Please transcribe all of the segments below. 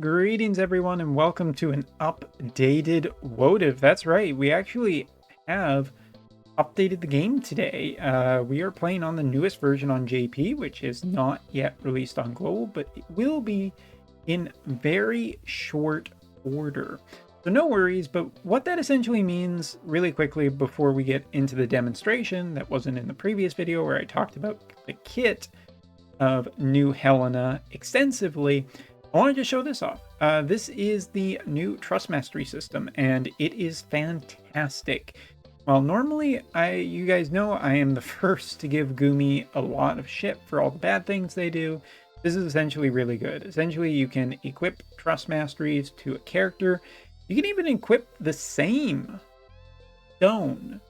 Greetings, everyone, and welcome to an updated Wotv. That's right, we actually have updated the game today. We are playing on the newest version on JP, which is not yet released on Global, but it will be in very short order. So no worries, but what that essentially means, really quickly before we get into the demonstration that wasn't in the previous video where I talked about the kit of new Helena extensively, I wanted to show this off. This is the new Trust Mastery system, and it is fantastic. While normally, you guys know I am the first to give Gumi a lot of shit for all the bad things they do, this is essentially really good. Essentially, you can equip Trust Masteries to a character. You can even equip the same stone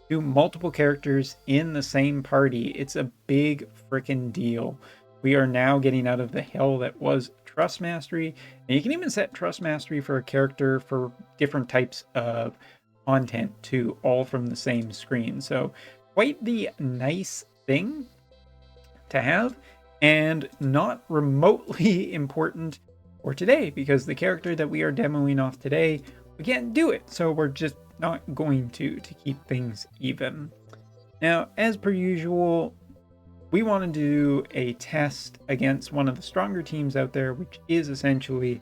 to multiple characters in the same party. It's a big freaking deal. We are now getting out of the hell that was Trust Mastery, and you can even set Trust Mastery for a character for different types of content too, all from the same screen. So quite the nice thing to have, and not remotely important for today, because the character that we are demoing off today, we can't do it, so we're just not going to keep things even. Now, as per usual, we want to do a test against one of the stronger teams out there, which is essentially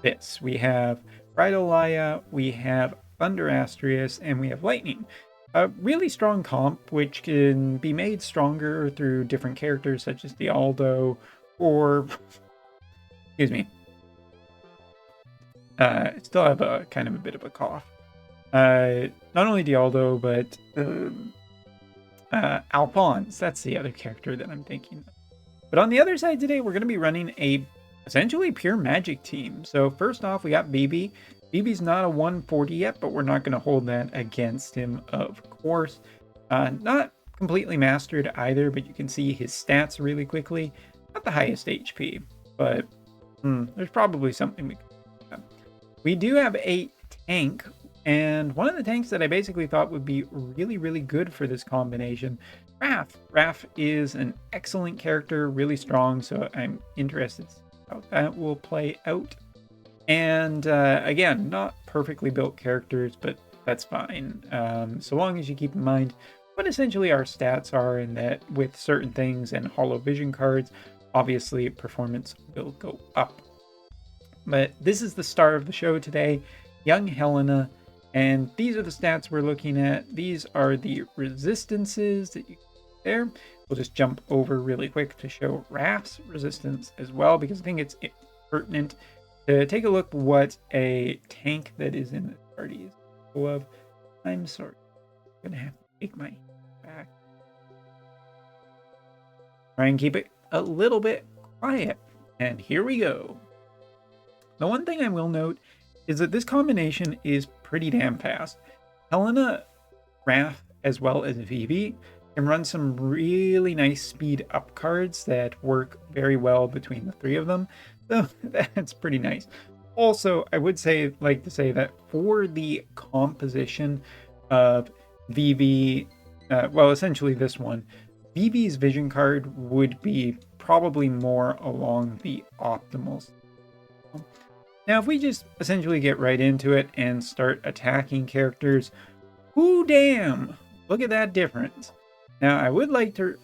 this. We have Bridalaya, we have Thunder Astrius, and we have Lightning. A really strong comp, which can be made stronger through different characters such as Dialdo, or excuse me, I still have a kind of a bit of a cough. Not only Dialdo, but Alphonse, that's the other character that I'm thinking of. But on the other side today, we're going to be running a essentially pure magic team. So first off, we got BB. BB's not a 140 yet, but we're not going to hold that against him, of course. Not completely mastered either, but you can see his stats really quickly. Not the highest HP, but there's probably something we can do. We do have a tank, and one of the tanks that I basically thought would be really, really good for this combination, Raph. Raph is an excellent character, really strong, so I'm interested how that will play out. And again, not perfectly built characters, but that's fine. So long as you keep in mind what essentially our stats are, and that with certain things and Hollow Vision cards, obviously performance will go up. But this is the star of the show today, young Helena. And these are the stats we're looking at. These are the resistances that you see there. We'll just jump over really quick to show Raph's resistance as well, because I think it's pertinent to take a look what a tank that is in the party is full of. I'm sorry, I'm gonna have to take my back. Try and keep it a little bit quiet. And here we go. The one thing I will note is that this combination is pretty damn fast. Helena, Raph, as well as Vivi can run some really nice speed up cards that work very well between the three of them. So that's pretty nice. Also, I would like to say that for the composition of Vivi, well, essentially this one, Vivi's vision card would be probably more along the optimal. Now, if we just essentially get right into it and start attacking characters, whoo damn, look at that difference. Now, I would like to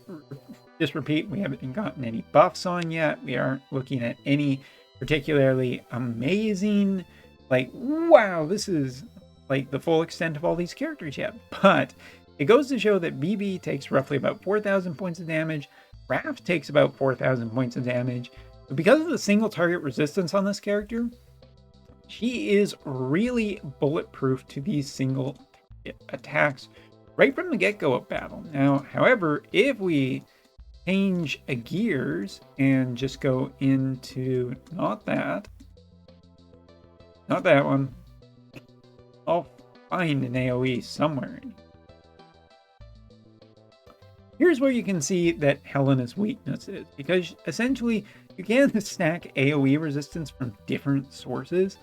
just repeat, we haven't gotten any buffs on yet. We aren't looking at any particularly amazing, like, wow, this is like the full extent of all these characters yet. But it goes to show that BB takes roughly about 4,000 points of damage. Raph takes about 4,000 points of damage. But because of the single target resistance on this character, she is really bulletproof to these single attacks right from the get-go of battle. Now, however, if we change gears and just go into not that one, I'll find an AoE somewhere. Here's where you can see that Helena's weakness is, because essentially you can stack AoE resistance from different sources,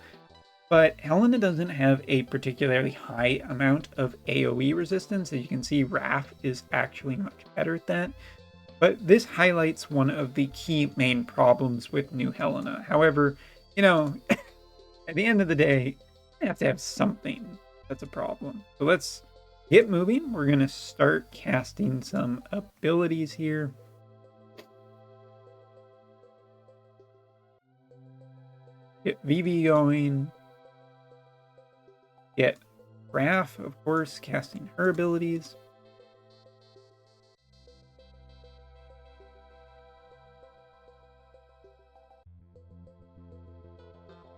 but Helena doesn't have a particularly high amount of AoE resistance. As you can see, Raph is actually much better at that. But this highlights one of the key main problems with new Helena. However, you know, at the end of the day, I have to have something that's a problem. So let's get moving. We're going to start casting some abilities here. Get Vivi going. Get Raph, of course, casting her abilities.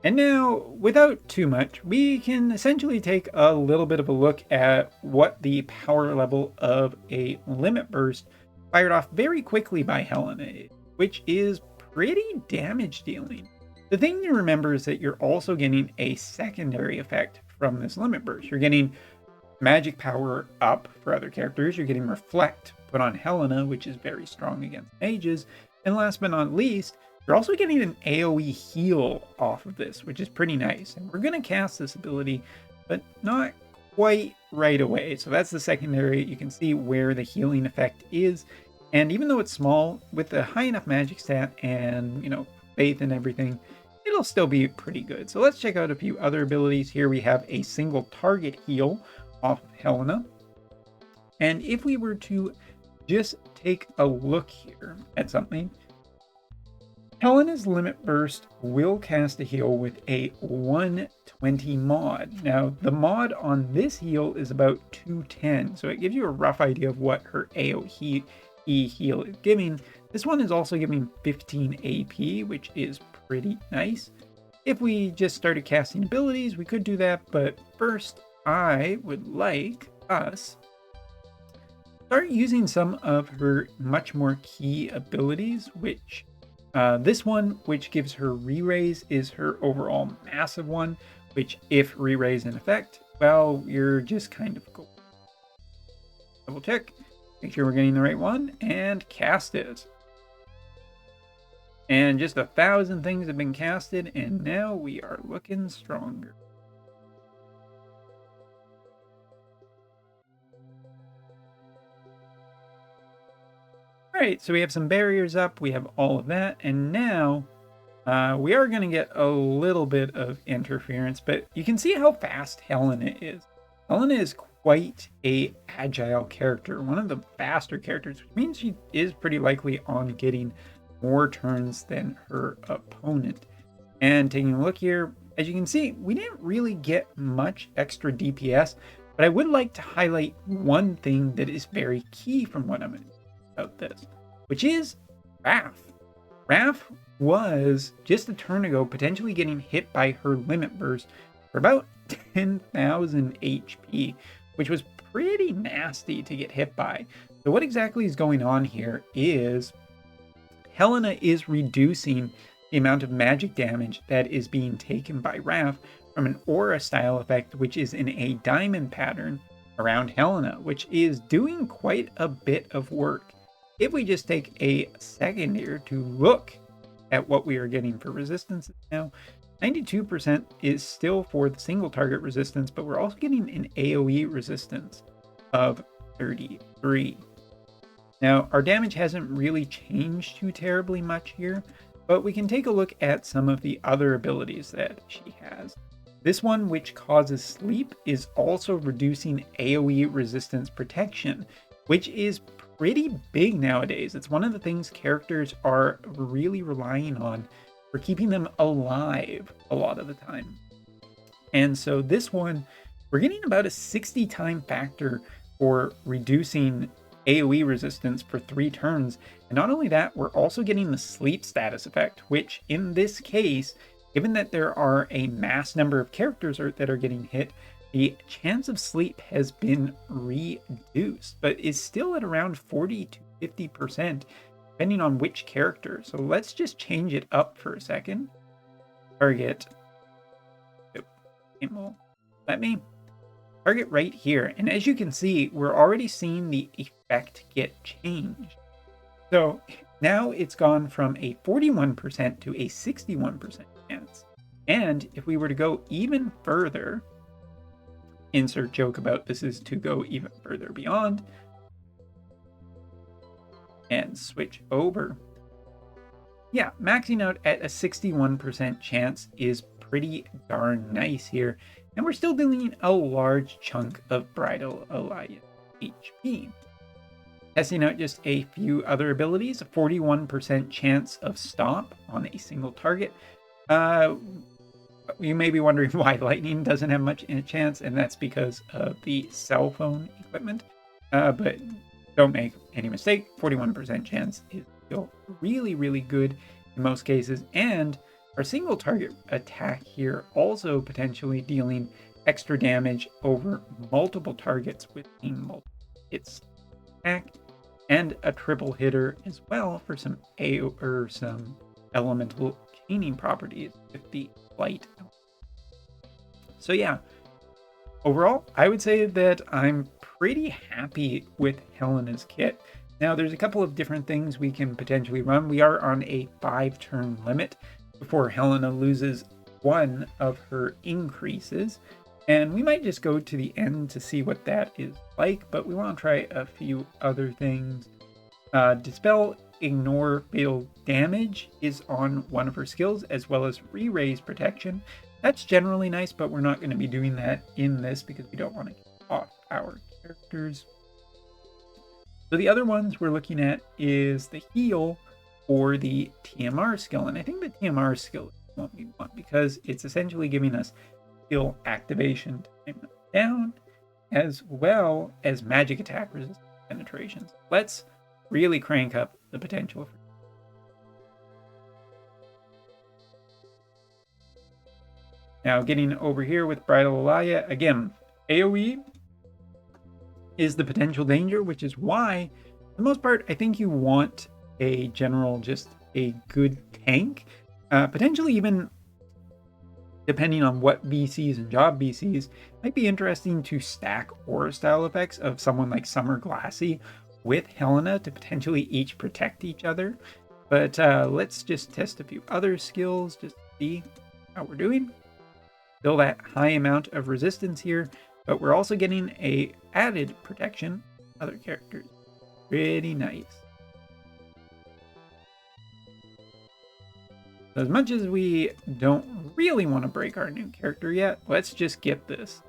And now, without too much, we can essentially take a little bit of a look at what the power level of a limit burst fired off very quickly by Helena is, which is pretty damage dealing. The thing to remember is that you're also getting a secondary effect from this limit burst. You're getting magic power up for other characters, you're getting reflect put on Helena, which is very strong against mages, and last but not least, you're also getting an AoE heal off of this, which is pretty nice. And we're going to cast this ability, but not quite right away. So that's the secondary. You can see where the healing effect is. And even though it's small, with a high enough magic stat and, faith and everything, it'll still be pretty good. So let's check out a few other abilities. Here we have a single target heal off of Helena. And if we were to just take a look here at something, Helena's Limit Burst will cast a heal with a 120 mod. Now, the mod on this heal is about 210, so it gives you a rough idea of what her AoE heal is giving. This one is also giving 15 AP, which is pretty nice. If we just started casting abilities, we could do that, but first, I would like us start using some of her much more key abilities, which this one, which gives her re-raise, is her overall massive one, which if re-raise in effect, well, you're just kind of cool. Double check, make sure we're getting the right one, and cast it. And just 1,000 things have been casted, and now we are looking stronger. Alright, so we have some barriers up, we have all of that, and now we are going to get a little bit of interference, but you can see how fast Helena is. Helena is quite a agile character, one of the faster characters, which means she is pretty likely on getting more turns than her opponent. And taking a look here, as you can see, we didn't really get much extra DPS, but I would like to highlight one thing that is very key from what I'm going to about this, which is Raph. Raph was just a turn ago potentially getting hit by her limit burst for about 10,000 HP, which was pretty nasty to get hit by. So what exactly is going on here is Helena is reducing the amount of magic damage that is being taken by Raph from an aura style effect, which is in a diamond pattern around Helena, which is doing quite a bit of work. If we just take a second here to look at what we are getting for resistance now, 92% is still for the single target resistance, but we're also getting an AoE resistance of 33. Now, our damage hasn't really changed too terribly much here, but we can take a look at some of the other abilities that she has. This one, which causes sleep, is also reducing AoE resistance protection, which is pretty big nowadays. It's one of the things characters are really relying on for keeping them alive a lot of the time. And so this one, we're getting about a 60 time factor for reducing AoE resistance for 3 turns. And not only that, we're also getting the sleep status effect, which in this case, given that there are a mass number of characters that are getting hit, the chance of sleep has been reduced, but is still at around 40 to 50%, depending on which character. So let's just change it up for a second. Target. It will let me. Target right here. And as you can see, we're already seeing the effect get changed. So now it's gone from a 41% to a 61% chance. And if we were to go even further, insert joke about this is to go even further beyond, and switch over, Yeah, maxing out at a 61% chance is pretty darn nice here. And we're still dealing a large chunk of Bridal Alliance HP. Testing out just a few other abilities, a 41% chance of stomp on a single target. You may be wondering why lightning doesn't have much in a chance, and that's because of the cell phone equipment. But don't make any mistake, 41% chance is still really, really good in most cases. And our single target attack here also potentially dealing extra damage over multiple targets with a multiple hits attack, and a triple hitter as well for some some elemental chaining properties with the light. So yeah, overall, I would say that I'm pretty happy with Helena's kit. Now, there's a couple of different things we can potentially run. We are on a 5-turn limit before Helena loses one of her increases. And we might just go to the end to see what that is like, but we want to try a few other things. Dispel Ignore Fatal Damage is on one of her skills, as well as Re-Raise Protection. That's generally nice, but we're not going to be doing that in this because we don't want to get off our characters. So the other ones we're looking at is the heal or the TMR skill. And I think the TMR skill is what we want because it's essentially giving us skill activation time down, as well as magic attack resistance penetrations. Let's really crank up the potential. Now, getting over here with Bridal Alaya, again, AoE is the potential danger, which is why, for the most part, I think you want a general, just a good tank. Potentially even, depending on what VCs and job VCs, might be interesting to stack aura style effects of someone like Summer Glassy with Helena to potentially each protect each other. But let's just test a few other skills just to see how we're doing. Still that high amount of resistance here, but we're also getting a added protection. Other characters, pretty nice. As much as we don't really want to break our new character yet, let's just get this.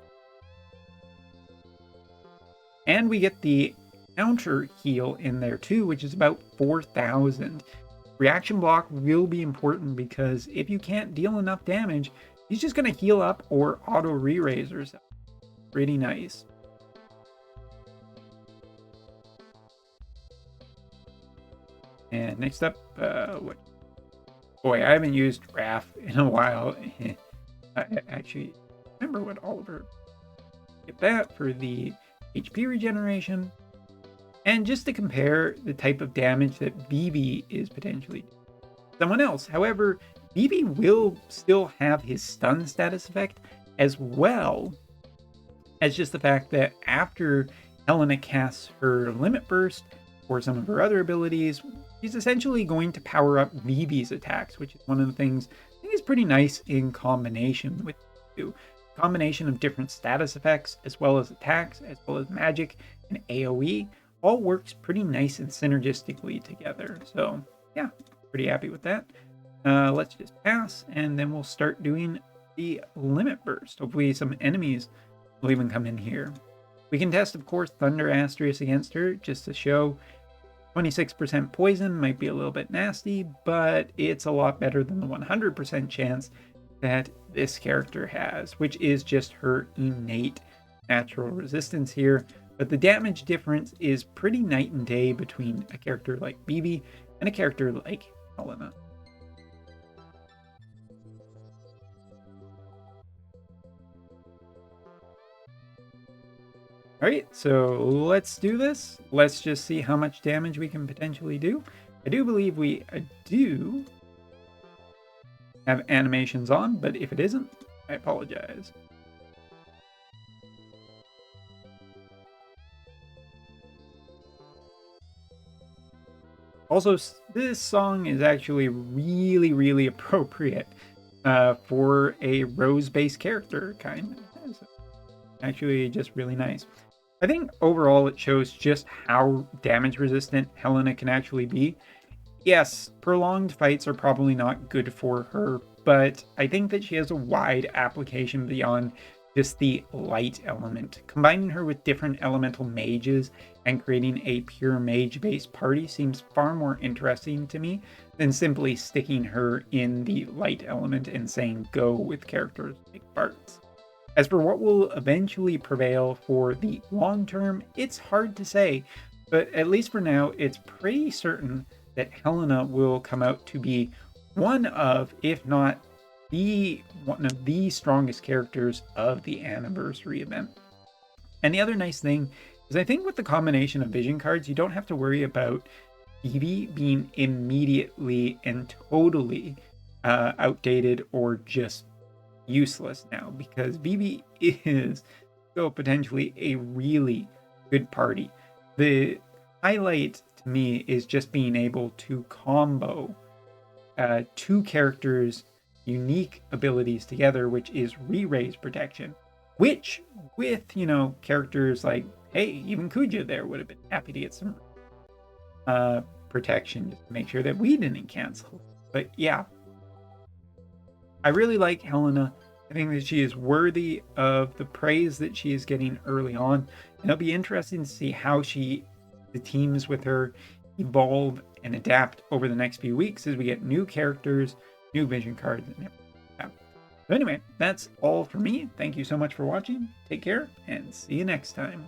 And we get the counter heal in there too, which is about 4,000. Reaction block will be important because if you can't deal enough damage, he's just going to heal up or auto re-raise or something. Pretty nice. And next up, what? Boy, I haven't used Raph in a while. I actually remember what Oliver. Get that for the HP regeneration. And just to compare the type of damage that Vivi is potentially doing. Someone else. However, Vivi will still have his stun status effect, as well as just the fact that after Helena casts her limit burst or some of her other abilities, she's essentially going to power up Vivi's attacks, which is one of the things I think is pretty nice in combination with you. Combination of different status effects, as well as attacks, as well as magic and AoE, all works pretty nice and synergistically together. So yeah, pretty happy with that. Let's just pass, and then we'll start doing the limit burst. Hopefully some enemies will even come in here. We can test, of course, Thunder Asterisk against her, just to show 26% poison might be a little bit nasty, but it's a lot better than the 100% chance that this character has, which is just her innate natural resistance here. But the damage difference is pretty night and day between a character like Vivi and a character like Helena. Alright, so let's do this. Let's just see how much damage we can potentially do. I do believe we do have animations on, but if it isn't, I apologize. Also, this song is actually really, really appropriate for a rose-based character, kind of. Actually, just really nice. I think overall it shows just how damage resistant Helena can actually be. Yes, prolonged fights are probably not good for her, but I think that she has a wide application beyond just the light element. Combining her with different elemental mages and creating a pure mage-based party seems far more interesting to me than simply sticking her in the light element and saying go with characters like Bart's. As for what will eventually prevail for the long term, it's hard to say, but at least for now, it's pretty certain that Helena will come out to be one of, if not one of the strongest characters of the anniversary event. And the other nice thing is I think with the combination of vision cards, you don't have to worry about Phoebe being immediately and totally outdated or just useless now, because Vivi is still potentially a really good party. The highlight to me is just being able to combo two characters' unique abilities together, which is re-raise protection, which with, characters like, hey, even Kuja there would have been happy to get some protection just to make sure that we didn't cancel. But yeah, I really like Helena. I think that she is worthy of the praise that she is getting early on. And it'll be interesting to see how the teams with her evolve and adapt over the next few weeks as we get new characters, new vision cards, and everything like that. So anyway, that's all for me. Thank you so much for watching. Take care and see you next time.